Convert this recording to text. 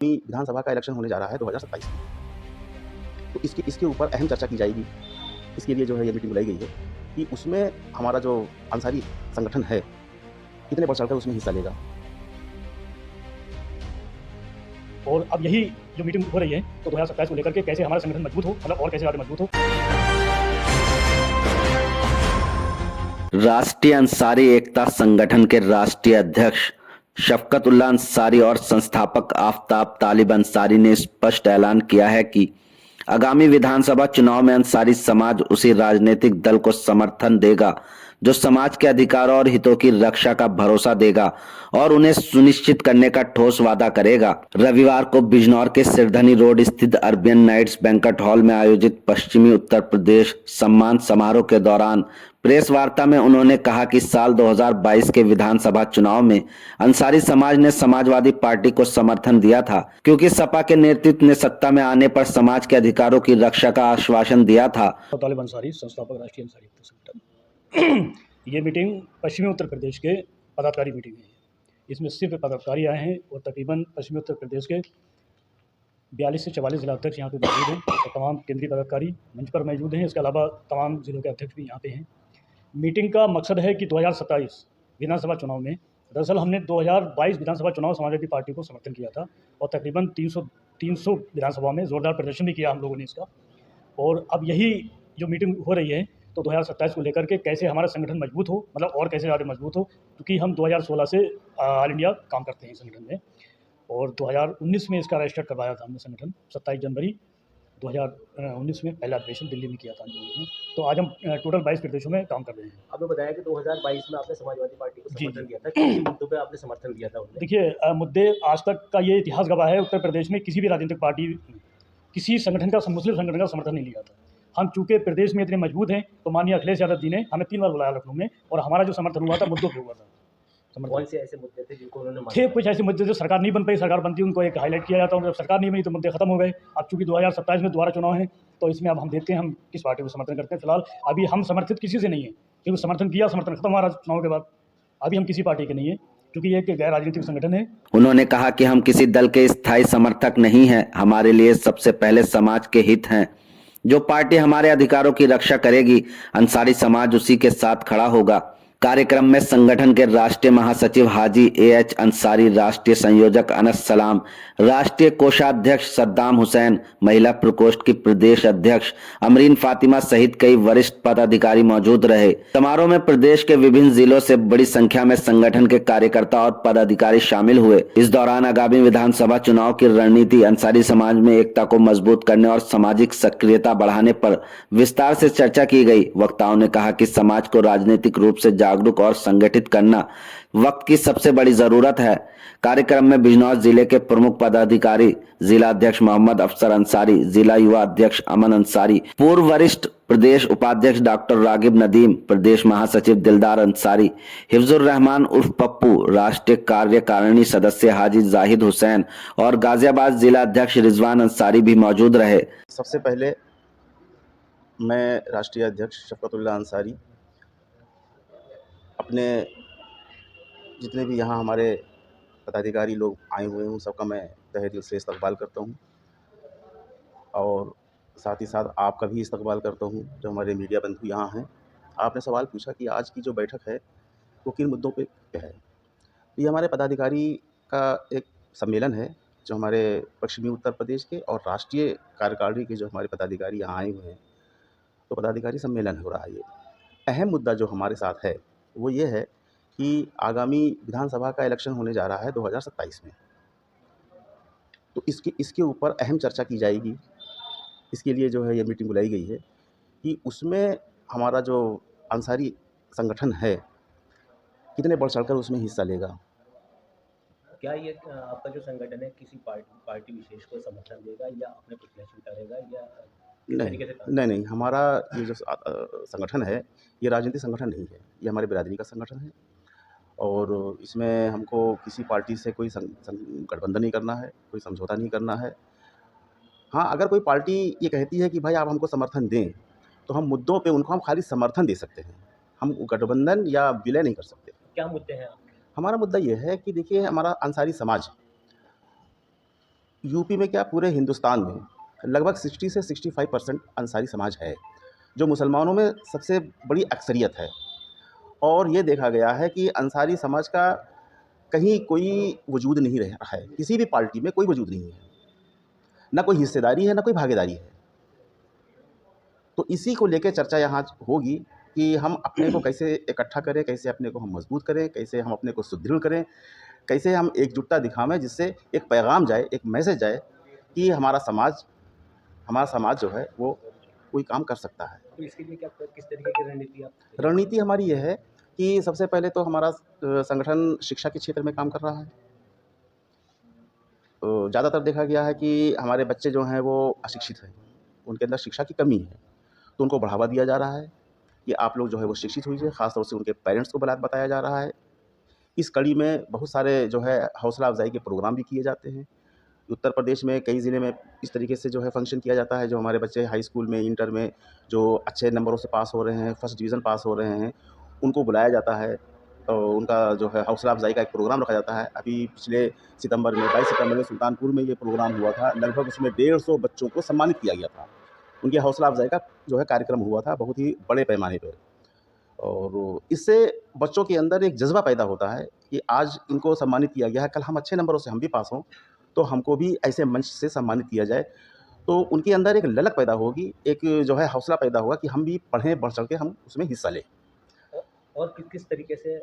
विधानसभा का इलेक्शन होने जा रहा है 2027 में। तो इसके इसके ऊपर अहम चर्चा की जाएगी। इसके लिए जो है ये मीटिंग बुलाई गई है कि उसमें हमारा जो अंसारी संगठन है, कितने बढ़-चढ़कर उसमें हिस्सा लेगा। और अब यही जो मीटिंग हो रही है तो 2027 को लेकर के कैसे हमारा संगठन मजबूत हो, मतलब और कैसे ज़्यादा मजबूत हो। राष्ट्रीय अंसारी एकता संगठन के राष्ट्रीय अध्यक्ष शफकत उल्लाह अंसारी और संस्थापक आफताब तालिब अंसारी ने स्पष्ट ऐलान किया है कि आगामी विधानसभा चुनाव में अंसारी समाज उसी राजनीतिक दल को समर्थन देगा जो समाज के अधिकारों और हितों की रक्षा का भरोसा देगा और उन्हें सुनिश्चित करने का ठोस वादा करेगा। रविवार को बिजनौर के सिरधनी रोड स्थित अरबियन नाइट्स बैंक्वेट हॉल में आयोजित पश्चिमी उत्तर प्रदेश सम्मान समारोह के दौरान प्रेस वार्ता में उन्होंने कहा कि साल 2022 के विधानसभा चुनाव में अंसारी समाज ने समाजवादी पार्टी को समर्थन दिया था, क्योंकि सपा के नेतृत्व ने सत्ता में आने पर समाज के अधिकारों की रक्षा का आश्वासन दिया था। तालिब अंसारी, संस्थापक राष्ट्रीय अंसारी संगठन। ये मीटिंग पश्चिमी उत्तर प्रदेश के पदाधिकारी मीटिंग है। इसमें सिर्फ पदाधिकारी आए हैं और तकरीबन पश्चिमी उत्तर प्रदेश के 42 से 44 जिला अध्यक्ष यहाँ पे मौजूद हैं और तमाम केंद्रीय पदाधिकारी मंच पर मौजूद हैं। इसके अलावा तमाम जिलों के अध्यक्ष भी यहाँ पे हैं। मीटिंग का मकसद है कि 2027 विधानसभा चुनाव में, दरअसल हमने 2022 विधानसभा चुनाव समाजवादी पार्टी को समर्थन किया था और तकरीबन 300 विधानसभा में ज़ोरदार प्रदर्शन भी किया हम लोगों ने इसका। और अब यही जो मीटिंग हो रही है तो 2027 को लेकर के कैसे हमारा संगठन मजबूत हो, मतलब और कैसे ज़्यादा मजबूत हो, क्योंकि हम 2016 से ऑल इंडिया काम करते हैं संगठन में और 2019 में इसका रजिस्टर करवाया था हमने संगठन। 27 जनवरी 2019 में पहला अधिवेशन दिल्ली में किया था हम लोगों ने। तो आज हम टोटल 22 प्रदेशों में काम कर रहे हैं। आपने बताया कि 2022 में आपने समाजवादी पार्टी को समर्थन दिया था, किन मुद्दों पे आपने समर्थन दिया था उन्हें? देखिए, मुद्दे आज तक का ये इतिहास गवाह है, उत्तर प्रदेश में किसी भी राजनीतिक पार्टी किसी संगठन का, मुस्लिम संगठन का समर्थन नहीं लिया था। हम चूँकि प्रदेश में इतने मजबूत हैं तो माननीय अखिलेश यादव जी ने हमें 3 बार बुलाया लखनऊ में और हमारा जो समर्थन हुआ था मुद्दों पर हुआ था। कौन से ऐसे मुद्दे थे जिनको उन्होंने थे कुछ ऐसे मुद्दे जो सरकार नहीं बन पाई, सरकार बनती उनको एक हाईलाइट किया जाता है। जब सरकार नहीं बनी तो मुद्दे खत्म हो गए। अब चूँकि 2027 में दोबारा चुनाव है तो इसमें अब हम देखते हैं हम किस पार्टी को समर्थन करते हैं। फिलहाल अभी हम समर्थित किसी से नहीं है, क्योंकि समर्थन किया, समर्थन खत्म हुआ चुनाव के बाद। अभी हम किसी पार्टी के नहीं है क्योंकि ये एक गैर राजनीतिक संगठन है। उन्होंने कहा कि हम किसी दल के स्थायी समर्थक नहीं हैं, हमारे लिए सबसे पहले समाज के हित हैं। जो पार्टी हमारे अधिकारों की रक्षा करेगी, अंसारी समाज उसी के साथ खड़ा होगा। कार्यक्रम में संगठन के राष्ट्रीय महासचिव हाजी AH अंसारी, राष्ट्रीय संयोजक अनस सलाम, राष्ट्रीय कोषाध्यक्ष सद्दाम हुसैन, महिला प्रकोष्ठ की प्रदेश अध्यक्ष अमरीन फातिमा सहित कई वरिष्ठ पदाधिकारी मौजूद रहे। समारोह में प्रदेश के विभिन्न जिलों से बड़ी संख्या में संगठन के कार्यकर्ता और पदाधिकारी शामिल हुए। इस दौरान आगामी विधानसभा चुनाव की रणनीति, अंसारी समाज में एकता को मजबूत करने और सामाजिक सक्रियता बढ़ाने पर विस्तार से चर्चा की गई। वक्ताओं ने कहा कि समाज को राजनीतिक रूप से जागरूक और संगठित करना वक्त की सबसे बड़ी जरूरत है। कार्यक्रम में बिजनौर जिले के प्रमुख पदाधिकारी जिला अध्यक्ष मोहम्मद अफसर अंसारी, जिला युवा अध्यक्ष अमन अंसारी, पूर्व वरिष्ठ प्रदेश उपाध्यक्ष डॉक्टर रागिब नदीम, प्रदेश महासचिव दिलदार अंसारी, हिफ्जुर रहमान उर्फ पप्पू, राष्ट्रीय कार्यकारिणी सदस्य हाजी जाहिद हुसैन और गाजियाबाद जिला अध्यक्ष रिजवान अंसारी भी मौजूद रहे। सबसे पहले मैं राष्ट्रीय अध्यक्ष शफकत उल्लाह अंसारी अपने जितने भी यहाँ हमारे पदाधिकारी लोग आए हुए हैं उन सबका मैं तहे दिल से इस्तकबाल करता हूँ और साथ ही साथ आपका भी इस्तकबाल करता हूँ जो हमारे मीडिया बंधु यहाँ हैं। आपने सवाल पूछा कि आज की जो बैठक है वो किन मुद्दों पे है। ये हमारे पदाधिकारी का एक सम्मेलन है जो हमारे पश्चिमी उत्तर प्रदेश के और राष्ट्रीय कार्यकारिणी के जो हमारे पदाधिकारी यहाँ आए हुए हैं, तो पदाधिकारी सम्मेलन हो रहा है। ये अहम मुद्दा जो हमारे साथ है वो ये है कि आगामी विधानसभा का इलेक्शन होने जा रहा है 2027 में। तो इसके ऊपर अहम चर्चा की जाएगी। इसके लिए जो है ये मीटिंग बुलाई गई है कि उसमें हमारा जो अंसारी संगठन है, कितने बढ़-चढ़कर उसमें हिस्सा लेगा। क्या ये आपका जो संगठन है किसी पार्टी विशेष को समर्थन देगा या अपने प्रत्याशी करेगा या किस तरीके से काम? नहीं, हमारा ये जो संगठन है ये राजनीतिक संगठन नहीं है, ये हमारे बिरादरी का संगठन है और इसमें हमको किसी पार्टी से कोई गठबंधन नहीं करना है, कोई समझौता नहीं करना है। हाँ, अगर कोई पार्टी ये कहती है कि भाई आप हमको समर्थन दें, तो हम मुद्दों पे उनको हम खाली समर्थन दे सकते हैं, हम गठबंधन या विलय नहीं कर सकते। क्या मुद्दे हैं आपके? हमारा मुद्दा ये है कि देखिए हमारा अंसारी समाज यूपी में क्या पूरे हिंदुस्तान में लगभग 60 से 65% अंसारी समाज है, जो मुसलमानों में सबसे बड़ी अक्सरियत है। और ये देखा गया है कि अंसारी समाज का कहीं कोई वजूद नहीं रहा है, किसी भी पार्टी में कोई वजूद नहीं है, ना कोई हिस्सेदारी है, ना कोई भागीदारी है। तो इसी को लेके चर्चा यहाँ होगी कि हम अपने को कैसे इकट्ठा करें, कैसे अपने को हम मजबूत करें, कैसे हम अपने को सुदृढ़ करें, कैसे हम एकजुटता दिखावें, जिससे एक पैगाम जाए, एक मैसेज जाए कि हमारा समाज जो है वो कोई काम कर सकता है। तो इसके लिए क्या किस तरीके की रणनीति आप रणनीति हमारी ये है कि सबसे पहले तो हमारा संगठन शिक्षा के क्षेत्र में काम कर रहा है। ज़्यादातर देखा गया है कि हमारे बच्चे जो हैं वो अशिक्षित हैं, उनके अंदर शिक्षा की कमी है, तो उनको बढ़ावा दिया जा रहा है कि आप लोग जो है वो शिक्षित होइए, ख़ास तौर से उनके पेरेंट्स को बताया जा रहा है। इस कड़ी में बहुत सारे जो है हौसला अफ़ज़ाई के प्रोग्राम भी किए जाते हैं। उत्तर प्रदेश में कई ज़िले में इस तरीके से जो है फंक्शन किया जाता है, जो हमारे बच्चे हाई स्कूल में, इंटर में जो अच्छे नंबरों से पास हो रहे हैं, फर्स्ट डिवीज़न पास हो रहे हैं, उनको बुलाया जाता है और उनका जो है हौसला अफ़ज़ाई का एक प्रोग्राम रखा जाता है। अभी पिछले सितंबर में 22 सितंबर में सुल्तानपुर में ये प्रोग्राम हुआ था। लगभग उसमें 150 बच्चों को सम्मानित किया गया था। उनकी हौसला अफ़ज़ाई का जो है कार्यक्रम हुआ था, बहुत ही बड़े पैमाने पे। और इससे बच्चों के अंदर एक जज़्बा पैदा होता है कि आज इनको सम्मानित किया गया है, कल हम अच्छे नंबरों से हम भी पास हों, तो हमको भी ऐसे मंच से सम्मानित किया जाए। तो उनके अंदर एक ललक पैदा होगी, एक जो है हौसला पैदा होगा कि हम भी पढ़ें, बढ़ चढ़ के हम उसमें हिस्सा लें। और किस तरीके से